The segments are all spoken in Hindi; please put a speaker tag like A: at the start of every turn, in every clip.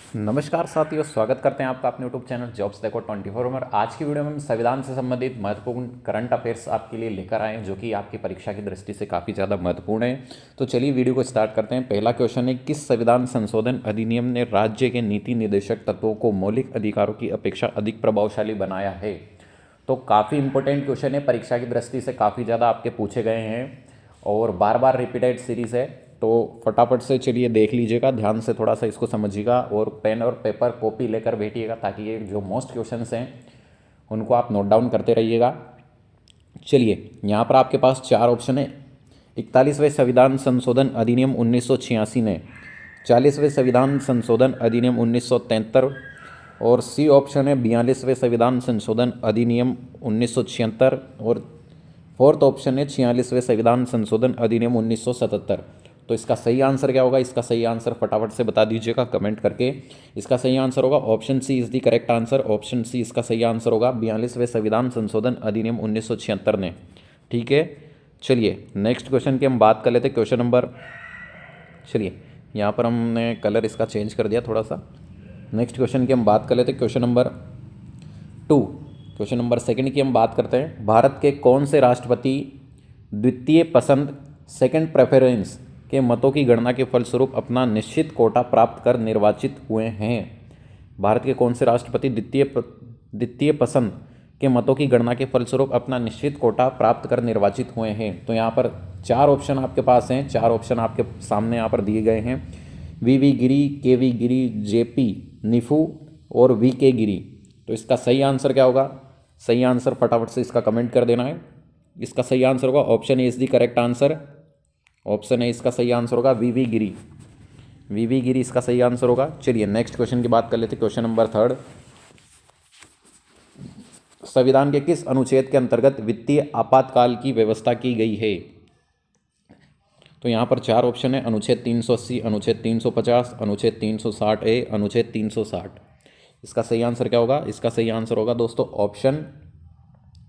A: नमस्कार साथियों, स्वागत करते हैं आपका अपने यूट्यूब चैनल जॉब्स देखो 24 में। आज की वीडियो में हम संविधान से संबंधित महत्वपूर्ण करंट अफेयर्स आपके लिए लेकर आए हैं, जो कि आपकी परीक्षा की दृष्टि से काफ़ी ज़्यादा महत्वपूर्ण है। तो चलिए वीडियो को स्टार्ट करते हैं। पहला क्वेश्चन है, किस संविधान संशोधन अधिनियम ने राज्य के नीति निर्देशक तत्वों को मौलिक अधिकारों की अपेक्षा अधिक प्रभावशाली बनाया है? तो काफ़ी इंपॉर्टेंट क्वेश्चन है, परीक्षा की दृष्टि से काफ़ी ज़्यादा आपके पूछे गए हैं और बार बार रिपीटेड सीरीज़ है। तो फटाफट से चलिए देख लीजिएगा, ध्यान से थोड़ा सा इसको समझिएगा और पेन और पेपर कॉपी लेकर बैठिएगा, ताकि ये जो मोस्ट क्वेश्चंस हैं उनको आप नोट डाउन करते रहिएगा। चलिए, यहाँ पर आपके पास चार ऑप्शन है। 41वें संविधान संशोधन अधिनियम 1986 ने, 40वें संविधान संशोधन अधिनियम 1973 और सी ऑप्शन है 42वें संविधान संशोधन अधिनियम 1976 और फोर्थ ऑप्शन है 46वें संविधान संशोधन अधिनियम 1977। तो इसका सही आंसर क्या होगा? इसका सही आंसर फटाफट से बता दीजिएगा कमेंट करके। इसका सही आंसर होगा option C is the correct answer. Option C इसका सही आंसर होगा, 42वें संविधान संशोधन अधिनियम 1976 ने। ठीक है, चलिए नेक्स्ट क्वेश्चन की हम बात कर लेते। क्वेश्चन नंबर, चलिए यहाँ पर हमने कलर इसका चेंज कर दिया थोड़ा सा। नेक्स्ट क्वेश्चन की हम बात कर लेते। Question number 2, question number second की हम बात करते हैं। भारत के कौन से राष्ट्रपति द्वितीय पसंद सेकंड प्रेफरेंस के मतों की गणना के फलस्वरूप अपना निश्चित कोटा प्राप्त कर निर्वाचित हुए हैं? भारत के कौन से राष्ट्रपति द्वितीय पसंद के मतों की गणना के फलस्वरूप अपना निश्चित कोटा प्राप्त कर निर्वाचित हुए हैं? तो यहाँ पर चार ऑप्शन आपके पास हैं, चार ऑप्शन आपके सामने यहाँ पर दिए गए हैं। वी गिरी, के गिरी, जेपी निफू और वी के गिरी। तो इसका सही आंसर क्या होगा? सही आंसर फटाफट से इसका कमेंट कर देना है। इसका सही आंसर होगा option A is the correct answer. Option A इसका सही आंसर होगा वी गिरी। वी गिरी इसका सही आंसर होगा। चलिए नेक्स्ट क्वेश्चन की बात कर लेते हैं। क्वेश्चन नंबर थर्ड, संविधान के किस अनुच्छेद के अंतर्गत वित्तीय आपातकाल की व्यवस्था की गई है? तो यहाँ पर चार ऑप्शन है, अनुच्छेद 380, अनुच्छेद 350, अनुच्छेद 360 ए, अनुच्छेद 360। इसका सही आंसर क्या होगा? इसका सही आंसर होगा दोस्तों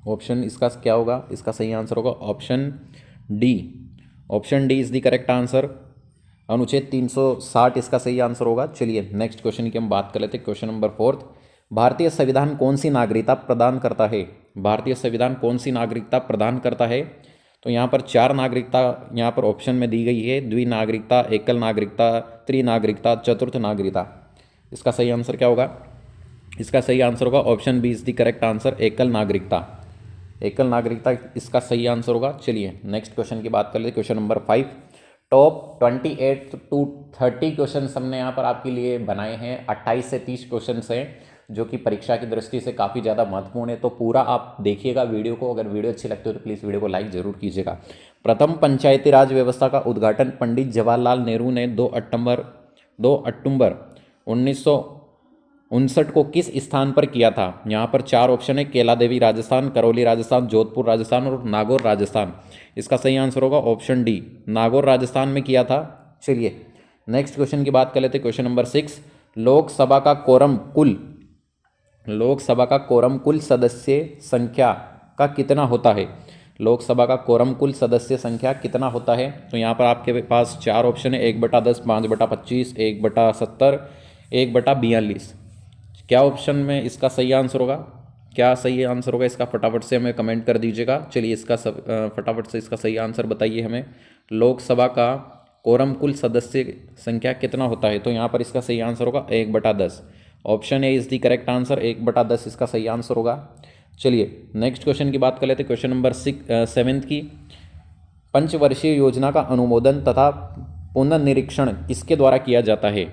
A: ऑप्शन इसका क्या होगा? इसका सही आंसर होगा option D. Option D is the correct answer. अनुच्छेद 360 इसका सही आंसर होगा। चलिए नेक्स्ट क्वेश्चन की हम बात कर लेते हैं। क्वेश्चन नंबर फोर्थ, भारतीय संविधान कौन सी नागरिकता प्रदान करता है? भारतीय संविधान कौन सी नागरिकता प्रदान करता है? तो यहाँ पर चार नागरिकता यहाँ पर ऑप्शन में दी गई है, द्विनागरिकता, एकल नागरिकता, त्रिनागरिकता, चतुर्थ नागरिकता। इसका सही आंसर क्या होगा? इसका सही आंसर होगा option B is the correct answer, एकल नागरिकता। एकल नागरिकता इसका सही आंसर होगा। चलिए नेक्स्ट क्वेश्चन की बात कर लेते। Question number 5, top 28 to 30 question हमने यहाँ पर आपके लिए बनाए हैं। 28 से 30 क्वेश्चन हैं, जो कि परीक्षा की दृष्टि से काफ़ी ज़्यादा महत्वपूर्ण है। तो पूरा आप देखिएगा वीडियो को। अगर वीडियो अच्छी लगती हो तो प्लीज़ वीडियो को लाइक जरूर कीजिएगा। प्रथम पंचायती राज व्यवस्था का उद्घाटन पंडित जवाहरलाल नेहरू ने 2 अक्टूबर 1959 को किस स्थान पर किया था? यहाँ पर चार ऑप्शन है, केला देवी राजस्थान, करौली राजस्थान, जोधपुर राजस्थान और नागौर राजस्थान। इसका सही आंसर होगा ऑप्शन डी, नागौर राजस्थान में किया था। चलिए नेक्स्ट क्वेश्चन की बात कर लेते हैं। क्वेश्चन नंबर 6, लोकसभा का कोरम कुल सदस्य संख्या का कितना होता है? लोकसभा का कोरम कुल सदस्य संख्या कितना होता है? तो यहाँ पर आपके पास चार ऑप्शन है, 1/10, 5/25, 1/70, 1/42। क्या ऑप्शन में इसका सही आंसर होगा? क्या सही आंसर होगा इसका? फटाफट से हमें कमेंट कर दीजिएगा। चलिए इसका फटाफट से इसका सही आंसर बताइए हमें। लोकसभा का कोरम कुल सदस्य संख्या कितना होता है? तो यहाँ पर इसका सही आंसर होगा 1/10। Option A is the correct answer, 1/10 इसका सही आंसर होगा। चलिए नेक्स्ट क्वेश्चन की बात कर लेते हैं। क्वेश्चन नंबर 7 की, पंचवर्षीय योजना का अनुमोदन तथा पुनर्निरीक्षण किसके द्वारा किया जाता है?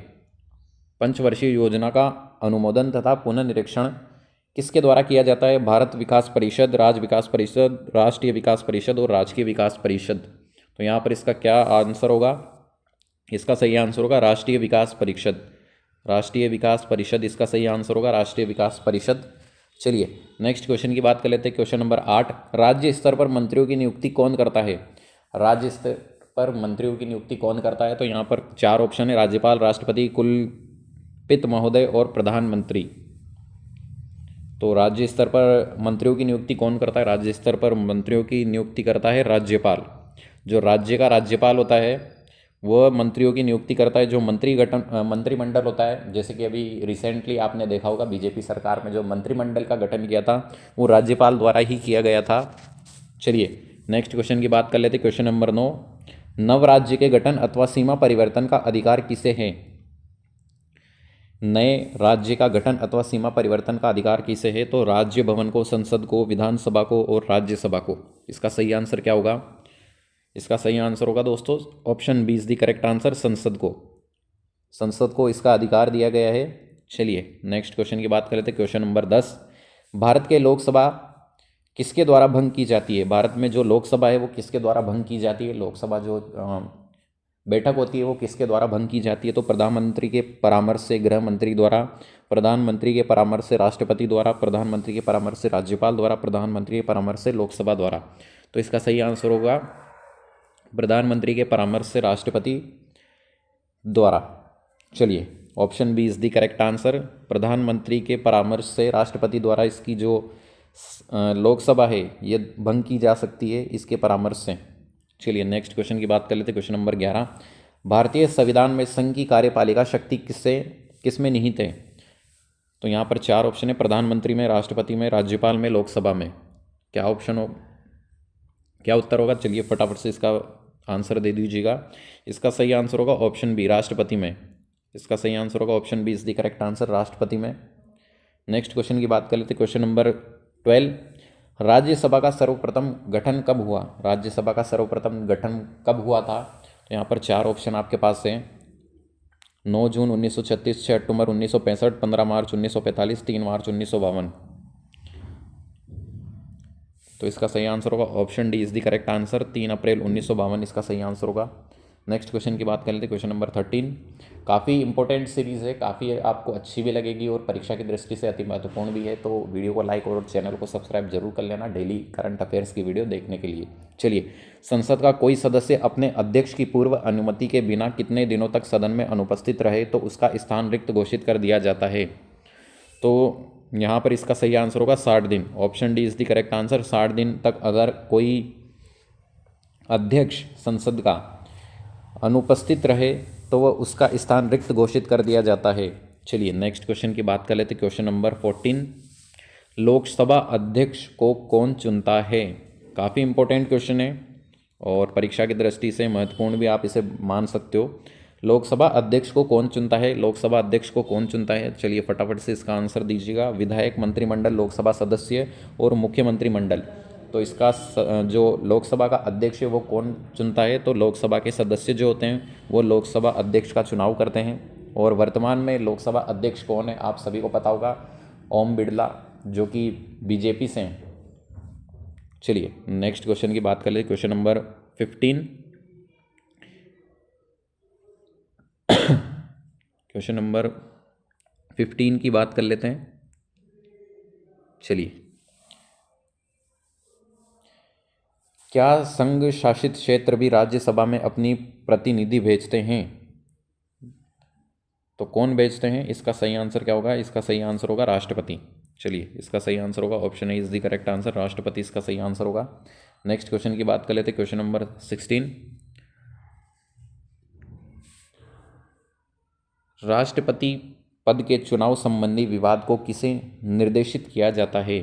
A: पंचवर्षीय योजना का अनुमोदन तथा पुनर्निरीक्षण किसके द्वारा किया जाता है? भारत विकास परिषद, राज्य विकास परिषद, राष्ट्रीय विकास परिषद और राजकीय विकास परिषद। तो यहाँ पर इसका क्या आंसर होगा? इसका सही आंसर होगा राष्ट्रीय विकास परिषद। राष्ट्रीय विकास परिषद इसका सही आंसर होगा, राष्ट्रीय विकास परिषद। चलिए नेक्स्ट क्वेश्चन की बात कर लेते हैं। क्वेश्चन नंबर 8, राज्य स्तर पर मंत्रियों की नियुक्ति कौन करता है? राज्य स्तर पर मंत्रियों की नियुक्ति कौन करता है? तो यहाँ पर चार ऑप्शन है, राज्यपाल, राष्ट्रपति, कुलपति महोदय और प्रधानमंत्री। तो राज्य स्तर पर मंत्रियों की नियुक्ति कौन करता है? राज्य स्तर पर मंत्रियों की नियुक्ति करता है राज्यपाल। जो राज्य का राज्यपाल होता है वह मंत्रियों की नियुक्ति करता है। जो मंत्रिमंडल होता है, जैसे कि अभी रिसेंटली आपने देखा होगा बीजेपी सरकार में जो मंत्रिमंडल का गठन किया था वो राज्यपाल द्वारा ही किया गया था। चलिए नेक्स्ट क्वेश्चन की बात कर लेते। क्वेश्चन नंबर 9, नव राज्य के गठन अथवा सीमा परिवर्तन का अधिकार किसे है? नए राज्य का गठन अथवा सीमा परिवर्तन का अधिकार किसे है? तो राज्य भवन को, संसद को, विधानसभा को और राज्यसभा को। इसका सही आंसर क्या होगा? इसका सही आंसर होगा दोस्तों option B is the correct answer, संसद को। संसद को इसका अधिकार दिया गया है। चलिए नेक्स्ट क्वेश्चन की बात कर लेते हैं। क्वेश्चन नंबर 10, भारत के लोकसभा किसके द्वारा भंग की जाती है? भारत में जो लोकसभा है वो किसके द्वारा भंग की जाती है? लोकसभा जो बैठक होती है वो किसके द्वारा भंग की जाती है? तो प्रधानमंत्री के परामर्श से गृह मंत्री द्वारा, प्रधानमंत्री के परामर्श से राष्ट्रपति द्वारा, प्रधानमंत्री के परामर्श से राज्यपाल द्वारा, प्रधानमंत्री के परामर्श से लोकसभा द्वारा। तो इसका सही आंसर होगा प्रधानमंत्री के परामर्श से राष्ट्रपति द्वारा। चलिए option B is the correct answer, प्रधानमंत्री के परामर्श से राष्ट्रपति द्वारा इसकी जो लोकसभा है ये भंग की जा सकती है इसके परामर्श से। चलिए नेक्स्ट क्वेश्चन की बात कर लेते हैं। क्वेश्चन नंबर 11, भारतीय संविधान में संघ की कार्यपालिका शक्ति किस में निहित है? तो यहाँ पर 4 ऑप्शन है, प्रधानमंत्री में, राष्ट्रपति में, राज्यपाल में, लोकसभा में। क्या ऑप्शन हो, क्या उत्तर होगा? चलिए फटाफट से इसका आंसर दे दीजिएगा। इसका सही आंसर होगा ऑप्शन बी, राष्ट्रपति में। इसका सही आंसर होगा option B is the correct answer, राष्ट्रपति में। नेक्स्ट क्वेश्चन की बात कर लेते हैं। क्वेश्चन नंबर 12, राज्यसभा का सर्वप्रथम गठन कब हुआ? राज्यसभा का सर्वप्रथम गठन कब हुआ था? तो यहाँ पर 4 ऑप्शन आपके पास हैं, 9 जून 1936, 6 अक्टूबर 1965, 15 मार्च 1945, 3 मार्च 1952। तो इसका सही आंसर होगा option D is the correct answer, 3 अप्रैल 1952 इसका सही आंसर होगा। नेक्स्ट क्वेश्चन की बात कर लेते हैं। क्वेश्चन नंबर 13, काफ़ी इंपॉर्टेंट सीरीज़ है, काफ़ी आपको अच्छी भी लगेगी और परीक्षा की दृष्टि से अति महत्वपूर्ण भी है। तो वीडियो को लाइक और चैनल को सब्सक्राइब जरूर कर लेना डेली करंट अफेयर्स की वीडियो देखने के लिए। चलिए, संसद का कोई सदस्य अपने अध्यक्ष की पूर्व अनुमति के बिना कितने दिनों तक सदन में अनुपस्थित रहे तो उसका स्थान रिक्त घोषित कर दिया जाता है? तो यहाँ पर इसका सही आंसर होगा 60 दिन। Option D is the correct answer, 60 दिन तक अगर कोई अध्यक्ष संसद का अनुपस्थित रहे तो वह उसका स्थान रिक्त घोषित कर दिया जाता है। चलिए नेक्स्ट क्वेश्चन की बात कर लेते हैं। क्वेश्चन नंबर 14, लोकसभा अध्यक्ष को कौन चुनता है? काफ़ी इंपॉर्टेंट क्वेश्चन है और परीक्षा की दृष्टि से महत्वपूर्ण भी आप इसे मान सकते हो। लोकसभा अध्यक्ष को कौन चुनता है? लोकसभा अध्यक्ष को कौन चुनता है? चलिए फटाफट से इसका आंसर दीजिएगा। विधायक, मंत्रिमंडल, लोकसभा सदस्य और मुख्यमंत्री मंडल। तो इसका जो लोकसभा का अध्यक्ष है वो कौन चुनता है? तो लोकसभा के सदस्य जो होते हैं वो लोकसभा अध्यक्ष का चुनाव करते हैं। और वर्तमान में लोकसभा अध्यक्ष कौन है आप सभी को पता होगा, ओम बिरला, जो कि बीजेपी से हैं। चलिए नेक्स्ट क्वेश्चन की बात कर ले। क्वेश्चन नंबर 15, क्वेश्चन नंबर 15 की बात कर लेते हैं। चलिए, क्या संघ शासित क्षेत्र भी राज्यसभा में अपनी प्रतिनिधि भेजते हैं? तो कौन भेजते हैं? इसका सही आंसर क्या होगा? इसका सही आंसर होगा राष्ट्रपति। चलिए इसका सही आंसर होगा option A is the correct answer, राष्ट्रपति इसका सही आंसर होगा। नेक्स्ट क्वेश्चन की बात कर लेते हैं। क्वेश्चन नंबर 16, राष्ट्रपति पद के चुनाव संबंधी विवाद को किसे निर्देशित किया जाता है?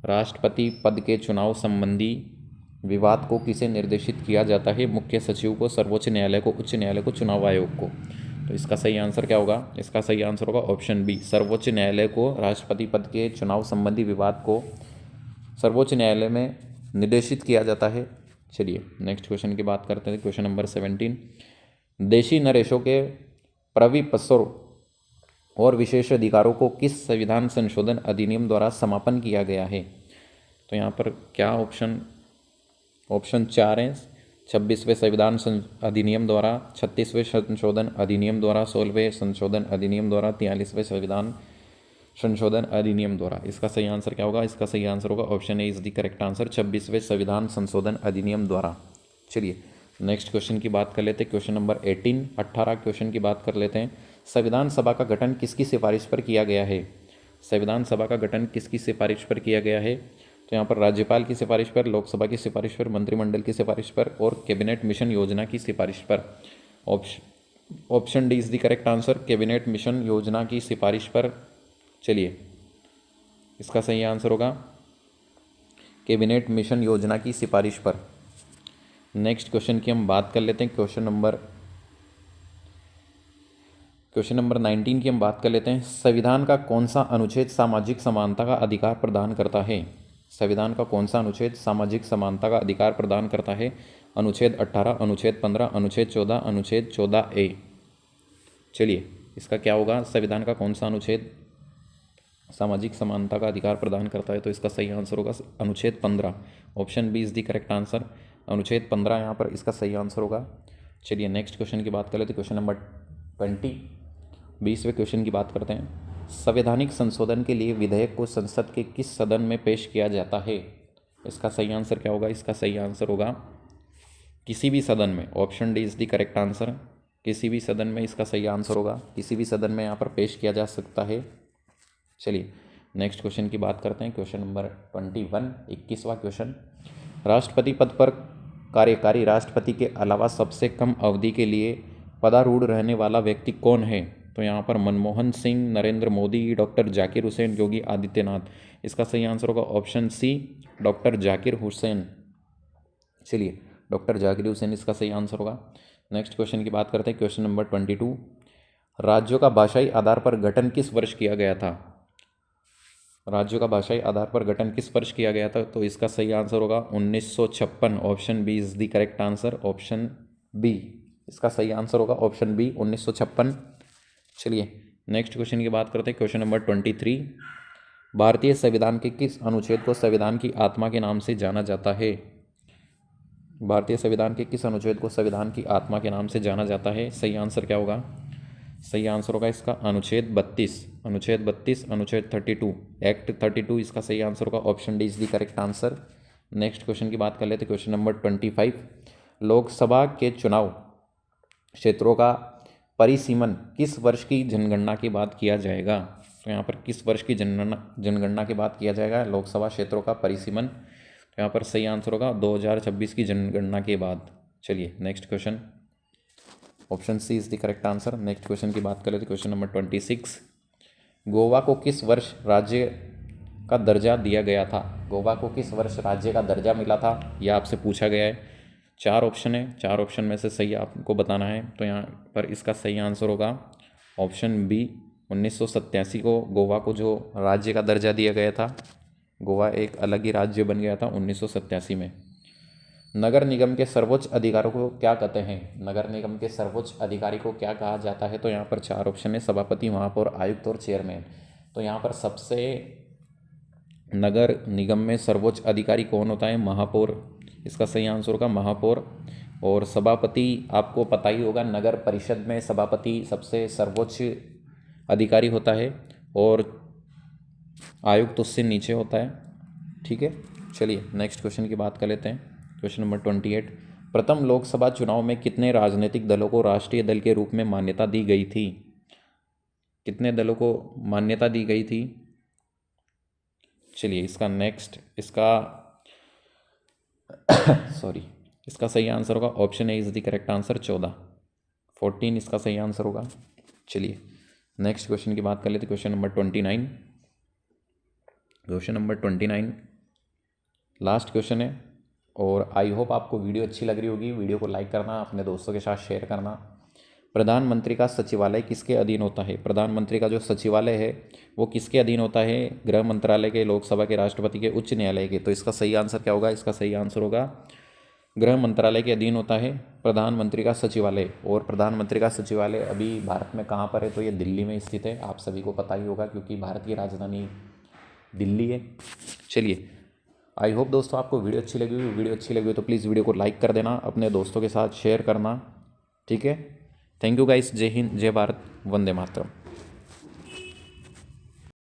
A: राष्ट्रपति पद के चुनाव संबंधी विवाद को किसे निर्देशित किया जाता है? मुख्य सचिव को, सर्वोच्च न्यायालय को, उच्च न्यायालय को, चुनाव आयोग को। तो इसका सही आंसर क्या होगा? इसका सही आंसर होगा ऑप्शन बी, सर्वोच्च न्यायालय को राष्ट्रपति पद के चुनाव संबंधी विवाद को सर्वोच्च न्यायालय में निर्देशित किया जाता है। चलिए नेक्स्ट क्वेश्चन की बात करते हैं। क्वेश्चन नंबर 17, देशी नरेशों के प्रविपसर और विशेष अधिकारों को किस संविधान संशोधन अधिनियम द्वारा समापन किया गया है? तो यहाँ पर क्या ऑप्शन 4 हैं, 26वें संविधान अधिनियम द्वारा, 36वें संशोधन अधिनियम द्वारा, 16वें संशोधन अधिनियम द्वारा, 43वें संविधान संशोधन अधिनियम द्वारा। इसका सही आंसर क्या होगा? इसका सही आंसर होगा option A is the correct answer, 26वें संविधान संशोधन अधिनियम द्वारा। चलिए नेक्स्ट क्वेश्चन की बात कर लेते हैं। क्वेश्चन नंबर 18 क्वेश्चन की बात कर लेते हैं। संविधान सभा का गठन किसकी सिफारिश पर किया गया है? संविधान सभा का गठन किसकी सिफारिश पर किया गया है? तो यहाँ पर राज्यपाल की सिफारिश पर, लोकसभा की सिफारिश पर, मंत्रिमंडल की सिफारिश पर और कैबिनेट मिशन योजना की सिफारिश पर। Option D is the correct answer, cabinet mission योजना की सिफारिश पर। चलिए, इसका सही आंसर होगा कैबिनेट मिशन योजना की सिफारिश पर। नेक्स्ट क्वेश्चन की हम बात कर लेते हैं। क्वेश्चन नंबर 19 की हम बात कर लेते हैं। संविधान का कौन सा अनुच्छेद सामाजिक समानता का अधिकार प्रदान करता है? संविधान का कौन सा अनुच्छेद सामाजिक समानता का अधिकार प्रदान करता है? अनुच्छेद 18, अनुच्छेद 15, अनुच्छेद 14, अनुच्छेद 14A। चलिए, इसका क्या होगा? संविधान का कौन सा अनुच्छेद सामाजिक समानता का अधिकार प्रदान करता है? तो इसका सही आंसर होगा अनुच्छेद 15। Option B is the correct answer, अनुच्छेद 15 यहाँ पर इसका सही आंसर होगा। चलिए, नेक्स्ट क्वेश्चन की बात कर लेते हैं। क्वेश्चन नंबर 20, 20वें क्वेश्चन की बात करते हैं। संवैधानिक संशोधन के लिए विधेयक को संसद के किस सदन में पेश किया जाता है? इसका सही आंसर क्या होगा? इसका सही आंसर होगा किसी भी सदन में। Option D is the correct answer, किसी भी सदन में इसका सही आंसर होगा। किसी भी सदन में यहाँ पर पेश किया जा सकता है। चलिए, नेक्स्ट क्वेश्चन की बात करते हैं। क्वेश्चन नंबर 21, 21वां क्वेश्चन। राष्ट्रपति पद पर कार्यकारी राष्ट्रपति के अलावा सबसे कम अवधि के लिए पदारूढ़ रहने वाला व्यक्ति कौन है? तो यहाँ पर मनमोहन सिंह, नरेंद्र मोदी, डॉक्टर जाकिर हुसैन, योगी आदित्यनाथ। इसका सही आंसर होगा option C, doctor Zakir Hussain. चलिए, डॉक्टर जाकिर हुसैन इसका सही आंसर होगा। नेक्स्ट क्वेश्चन की बात करते हैं। क्वेश्चन नंबर 22, राज्यों का भाषाई आधार पर गठन किस वर्ष किया गया था? राज्यों का भाषाई आधार पर गठन किस वर्ष किया गया था? तो इसका सही आंसर होगा 1956। Option B is the correct answer, option B इसका सही आंसर होगा, ऑप्शन बी 1956। चलिए, नेक्स्ट क्वेश्चन की बात करते हैं। क्वेश्चन नंबर 23, भारतीय संविधान के किस अनुच्छेद को संविधान की आत्मा के नाम से जाना जाता है? भारतीय संविधान के किस अनुच्छेद को संविधान की आत्मा के नाम से जाना जाता है? सही आंसर क्या होगा? सही आंसर होगा इसका अनुच्छेद 32, अनुच्छेद 32, अनुच्छेद 32, एक्ट 32 इसका सही आंसर होगा। Option D is the correct answer. Next question की बात कर लेते हैं। क्वेश्चन नंबर 25, लोकसभा के चुनाव क्षेत्रों का परिसीमन किस वर्ष की जनगणना के बाद किया जाएगा? तो यहाँ पर किस वर्ष की जनगणना के बाद किया जाएगा लोकसभा क्षेत्रों का परिसीमन? तो यहाँ पर सही आंसर होगा 2026 की जनगणना के बाद। चलिए, next question, option C is the correct answer. Next question की बात कर लेते हैं। क्वेश्चन नंबर 26, गोवा को किस वर्ष राज्य का दर्जा दिया गया था? गोवा को किस वर्ष राज्य का दर्जा मिला था, यह आपसे पूछा गया है। 4 ऑप्शन है, 4 ऑप्शन में से सही आपको बताना है। तो यहाँ पर इसका सही आंसर होगा ऑप्शन बी, 1987 को गोवा को जो राज्य का दर्जा दिया गया था। गोवा एक अलग ही राज्य बन गया था 1987 में। नगर निगम के सर्वोच्च अधिकारियों को क्या कहते हैं? नगर निगम के सर्वोच्च अधिकारी को क्या कहा जाता है? तो यहाँ पर 4 ऑप्शन है, सभापति, महापौर, आयुक्त और चेयरमैन। तो यहाँ पर सबसे नगर निगम में सर्वोच्च अधिकारी कौन होता है? महापौर। इसका सही आंसर होगा महापौर। और सभापति आपको पता ही होगा, नगर परिषद में सभापति सबसे सर्वोच्च अधिकारी होता है और आयुक्त उससे नीचे होता है। ठीक है, चलिए नेक्स्ट क्वेश्चन की बात कर लेते हैं। क्वेश्चन नंबर 28, प्रथम लोकसभा चुनाव में कितने राजनीतिक दलों को राष्ट्रीय दल के रूप में मान्यता दी गई थी? कितने दलों को मान्यता दी गई थी? चलिए, इसका सही आंसर होगा option A is the correct answer, 14 इसका सही आंसर होगा। चलिए, नेक्स्ट क्वेश्चन की बात कर लेते हैं। Question number 29, question number 29 last question है और आई होप आपको वीडियो अच्छी लग रही होगी। वीडियो को लाइक करना, अपने दोस्तों के साथ शेयर करना। प्रधानमंत्री का सचिवालय किसके अधीन होता है? प्रधानमंत्री का जो सचिवालय है वो किसके अधीन होता है? गृह मंत्रालय के, लोकसभा के, राष्ट्रपति के, उच्च न्यायालय के। तो इसका सही आंसर क्या होगा? इसका सही आंसर होगा गृह मंत्रालय के अधीन होता है प्रधानमंत्री का सचिवालय। और प्रधानमंत्री का सचिवालय अभी भारत में कहाँ पर है? तो ये दिल्ली में स्थित है। आप सभी को पता ही होगा क्योंकि भारत की राजधानी दिल्ली है। चलिए, आई होप दोस्तों आपको वीडियो अच्छी लगी हुई। वीडियो अच्छी लगी हो तो प्लीज़ वीडियो को लाइक कर देना, अपने दोस्तों के साथ शेयर करना। ठीक है, थैंक यू गाइस। जय हिंद, जय भारत, वंदे मातरम।